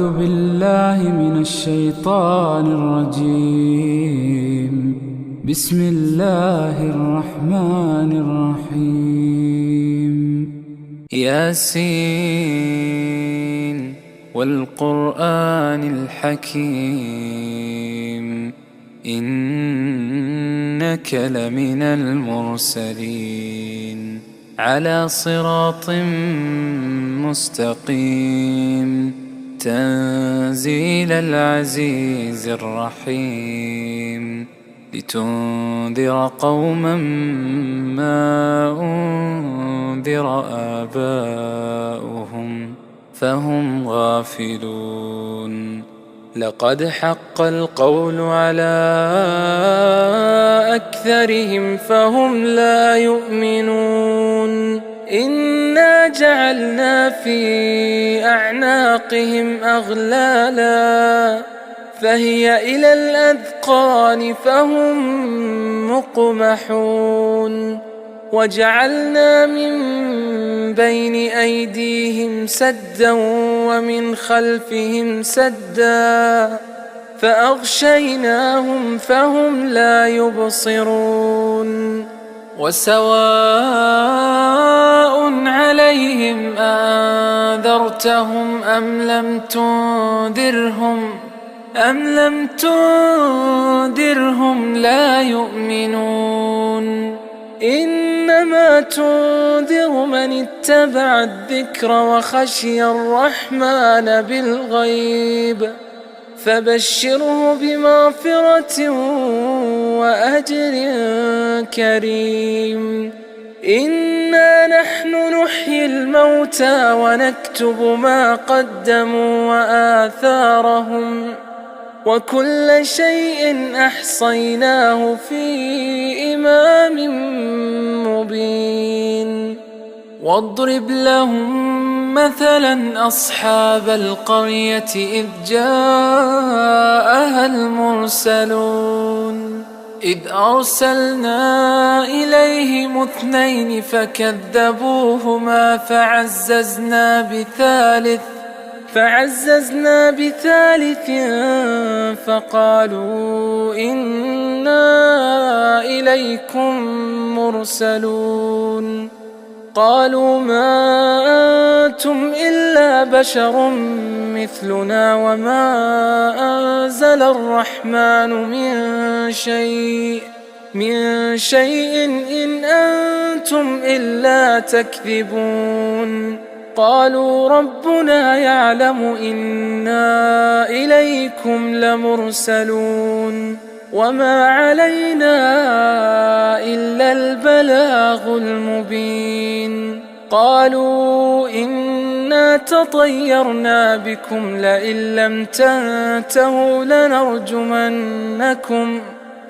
أعوذ بالله من الشيطان الرجيم. بسم الله الرحمن الرحيم. ياسين والقرآن الحكيم، إنك لمن المرسلين على صراط مستقيم، تنزيل العزيز الرحيم، لتنذر قوما ما أنذر آباؤهم فهم غافلون. لقد حق القول على أكثرهم فهم لا يؤمنون. إنا جعلنا في أعناقهم أغلالا فهي إلى الأذقان فهم مقمحون. وجعلنا من بين أيديهم سدا ومن خلفهم سدا فأغشيناهم فهم لا يبصرون. وسواء عليهم أنذرتهم أم لم تنذرهم لا يؤمنون. إنما تنذر من اتبع الذكر وخشي الرحمن بالغيب فبشره بمغفرة وأجر كريم. إنا نحن نحيي الموتى ونكتب ما قدموا وآثارهم وكل شيء أحصيناه في إمام مبين. واضرب لهم مثلا أصحاب القرية إذ جاءها المرسلون إذ أرسلنا إليهم 2 فكذبوهما فعززنا بثالث فقالوا إنا إليكم مرسلون. قالوا ما أنتم إلا بشر مثلنا وما أنزل الرحمن من شيء إن أنتم إلا تكذبون. قالوا ربنا يعلم إنا إليكم لمرسلون وما علينا إلا البلاغ المبين. قالوا إنا تطيرنا بكم لئن لم تنتهوا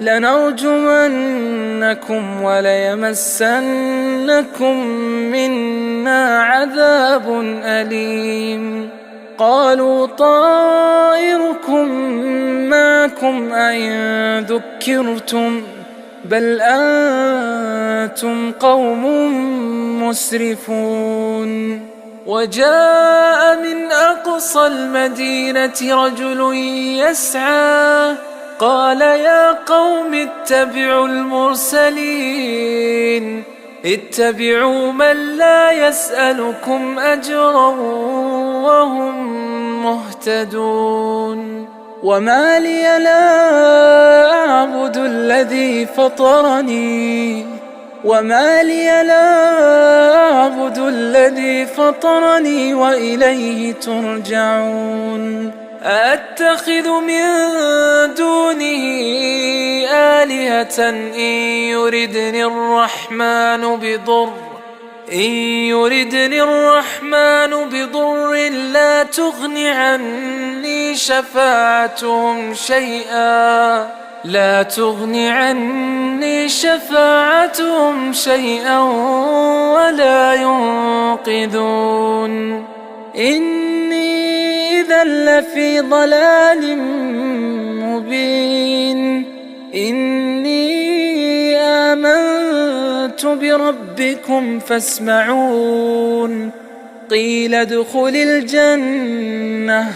لنرجمنكم وليمسنكم منا عذاب أليم. قالوا طائركم معكم أئن ذكرتم بل أنتم قوم مسرفون. وجاء من أقصى المدينة رجل يسعى قال يا قوم اتبعوا المرسلين اتبعوا من لا يسألكم أجرا وهم مهتدون. وما لي لا أعبد الذي فطرني وإليه ترجعون. أأتخذ من دونه آلهة إن يردني الرحمن بضر لا تغن عني شفاعتهم شيئا ولا ينقذون. إني إذا لفي ضلال مبين. إني آمنت بربكم فاسمعون. قيل ادخل الجنة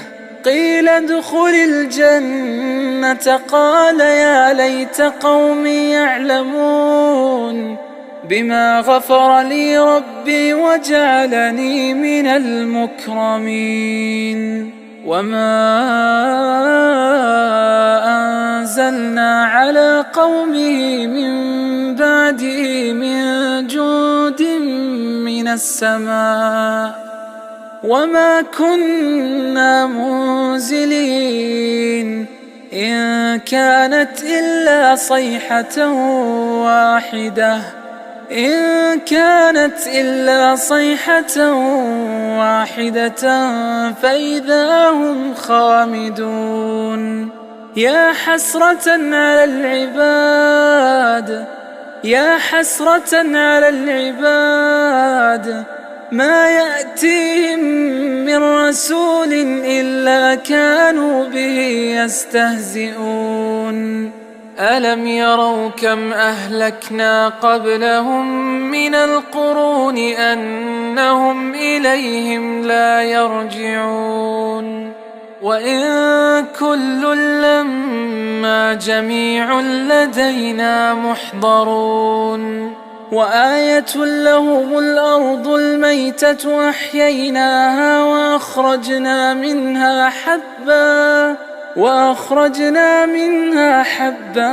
قيل ادخل الجنة قال يا ليت قومي يعلمون بما غفر لي ربي وجعلني من المكرمين وما أنزلنا على قومه من بعده من جود من السماء وما كنا منزلين إن كانت إلا صيحة واحدة فإذا هم خامدون يا حسرة على العباد ما يأتيهم من رسول إلا كانوا به يستهزئون ألم يروا كم أهلكنا قبلهم من القرون أنهم إليهم لا يرجعون وإن كل لما جميع لدينا محضرون وآية لهم الأرض الميتة أحييناها وأخرجنا منها حبا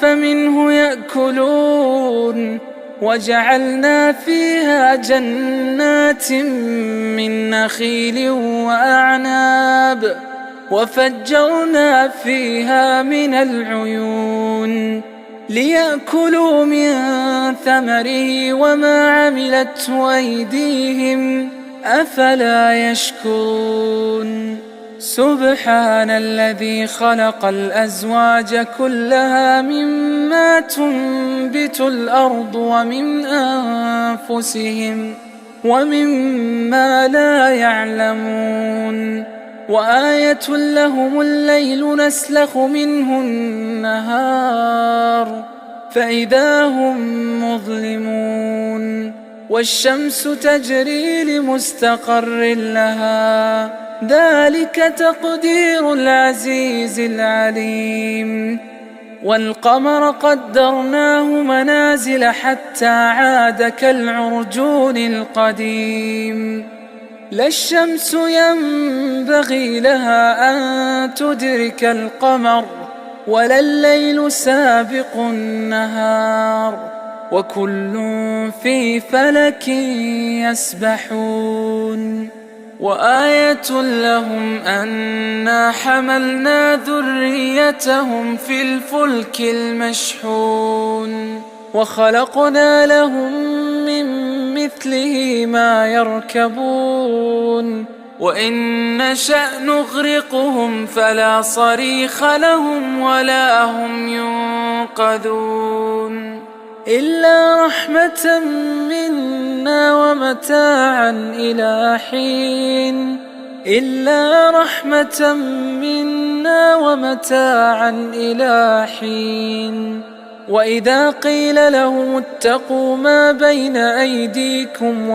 فمنه يأكلون وجعلنا فيها جنات من نخيل وأعناب وفجرنا فيها من العيون ليأكلوا من ثمره وما عملته أيديهم أفلا يشكرون سبحان الذي خلق الأزواج كلها مما تنبت الأرض ومن أنفسهم ومما لا يعلمون وآية لهم الليل نسلخ منه النهار فإذا هم مظلمون والشمس تجري لمستقر لها ذلك تقدير العزيز العليم والقمر قدرناه منازل حتى عاد كالعرجون القديم لا الشمس ينبغي لها أن تدرك القمر ولا الليل سابق النهار وكل في فلك يسبحون وآية لهم أنا حملنا ذريتهم في الفلك المشحون وخلقنا لهم من مثله ما يركبون وإن نشأ نغرقهم فلا صريخ لهم ولا هم ينقذون إلا رحمة منا ومتاعا إلى حين وإذا قيل لهم اتقوا ما بين أيديكم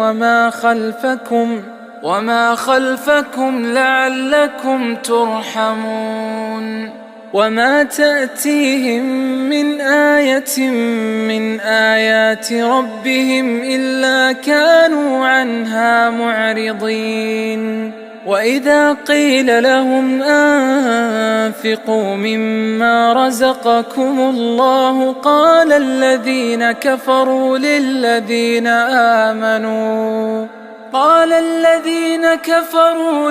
وما خلفكم لعلكم ترحمون وما تأتيهم من آية من آيات ربهم إلا كانوا عنها معرضين وإذا قيل لهم أنفقوا مما رزقكم الله قال الذين كفروا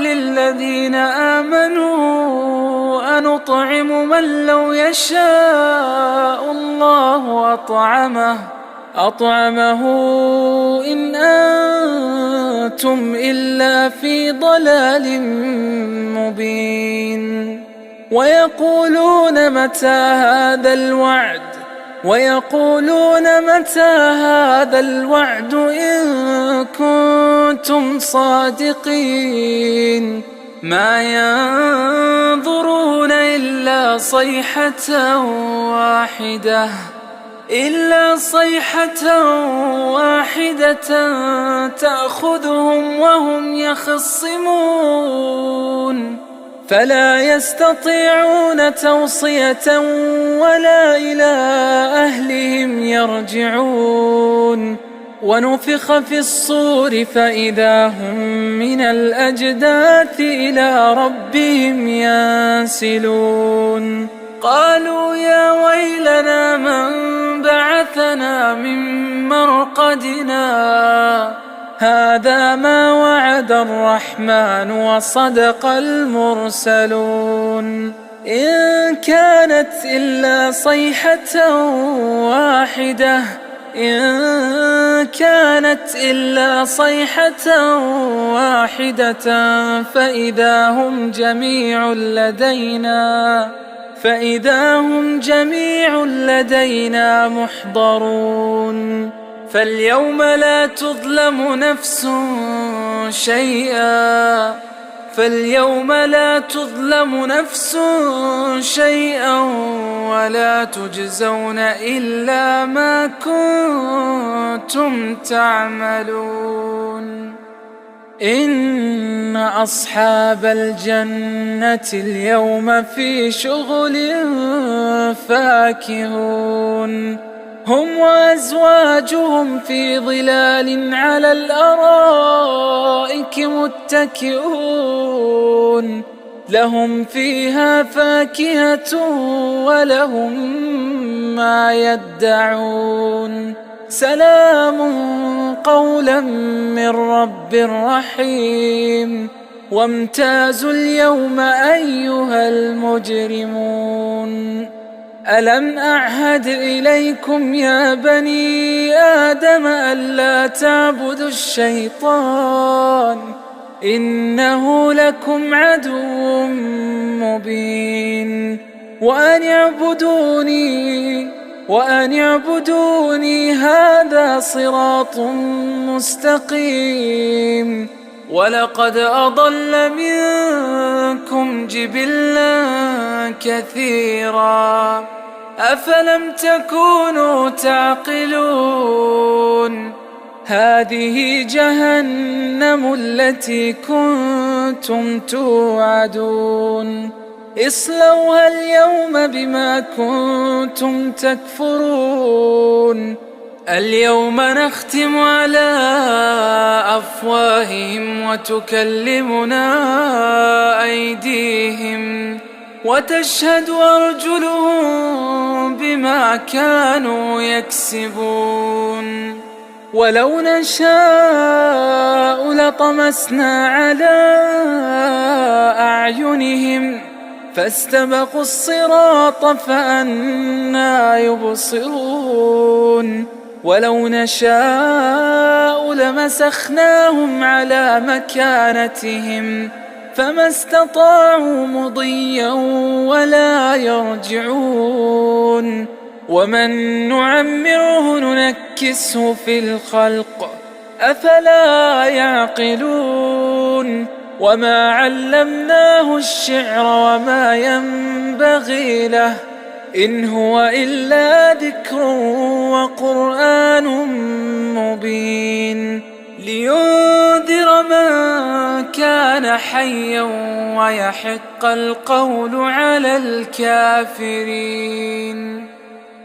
للذين آمنوا أنطعم من لو يشاء الله أطعمه إن أنتم إلا في ضلال مبين ويقولون متى هذا الوعد إن كنتم صادقين ما ينظرون إلا صيحة واحدة تأخذهم وهم يخصمون فلا يستطيعون توصية ولا إلى أهلهم يرجعون ونفخ في الصور فإذا هم من الأجداث إلى ربهم ينسلون قالوا يا ويلنا من بعثنا من مرقدنا هذا ما وعد الرحمن وصدق المرسلون إن كانت إلا صيحة واحدة فإذا هم جميع لدينا محضرون فاليوم لا تظلم نفس شيئا ولا تجزون إلا ما كنتم تعملون إن أصحاب الجنة اليوم في شغل فاكهون هم وأزواجهم في ظلال على الأرائك متكئون لهم فيها فاكهة ولهم ما يدعون سلام قولا من رب رحيم وامتازوا اليوم أيها المجرمون ألم أعهد إليكم يا بني آدم ألا تعبدوا الشيطان إنه لكم عدو مبين وأن اعبدوني هذا صراط مستقيم ولقد أضل منكم جبلا كثيرا أفلم تكونوا تعقلون هذه جهنم التي كنتم توعدون اصلوها اليوم بما كنتم تكفرون اليوم نختم على أفواههم وتكلمنا أيديهم وتشهد أرجلهم بما كانوا يكسبون ولو نشاء لطمسنا على أعينهم فاستبقوا الصراط فأنى يبصرون ولو نشاء لمسخناهم على مكانتهم فما استطاعوا مضيا ولا يرجعون ومن نعمره ننكسه في الخلق أفلا يعقلون وما علمناه الشعر وما ينبغي له إن هو إلا ذكر وقرآن مبين لينذر من كان حيا ويحق القول على الكافرين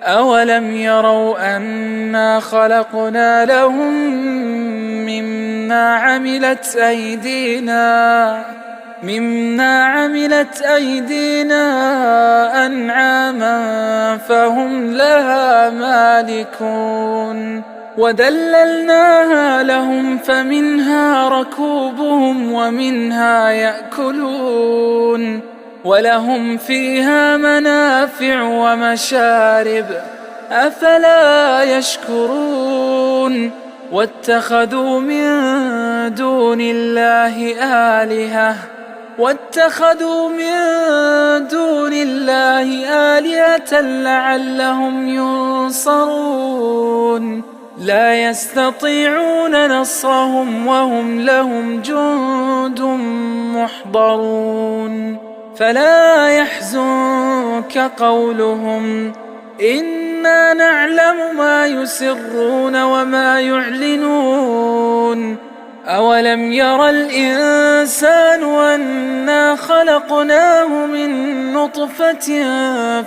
أولم يروا أنا خلقنا لهم مما عملت أيدينا أنعاما فهم لها مالكون وذللناها لهم فمنها ركوبهم ومنها يأكلون ولهم فيها منافع ومشارب أفلا يشكرون واتخذوا من دون الله آلهة لعلهم ينصرون لا يستطيعون نصرهم وهم لهم جند محضرون فلا يحزنك قولهم إنا نعلم ما يسرون وما يعلنون أولم ير الإنسان أنا خلقناه من نطفة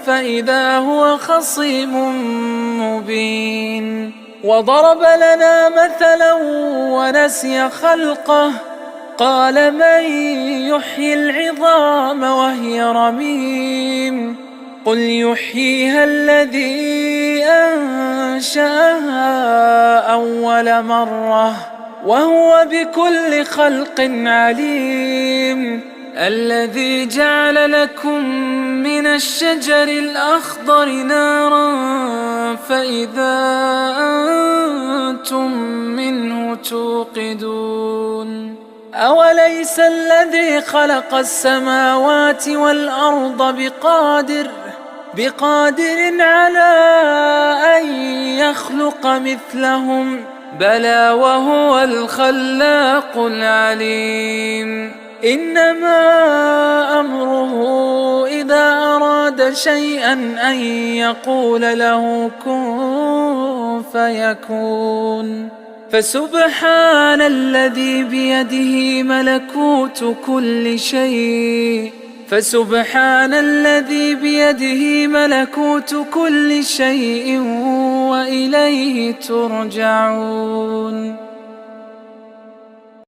فإذا هو خصيم مبين وضرب لنا مثلا ونسي خلقه قال من يحيي العظام وهي رميم قل يحييها الذي أنشأها أول مرة وهو بكل خلق عليم الذي جعل لكم من الشجر الأخضر نارا فإذا أنتم منه توقدون أوليس الذي خلق السماوات والأرض بقادر على أن يخلق مثلهم بلى وهو الخلاق العليم إنما أمره إذا أراد شيئا أن يقول له كن فيكون فسبحان الذي بيده ملكوت كل شيء وإليه ترجعون.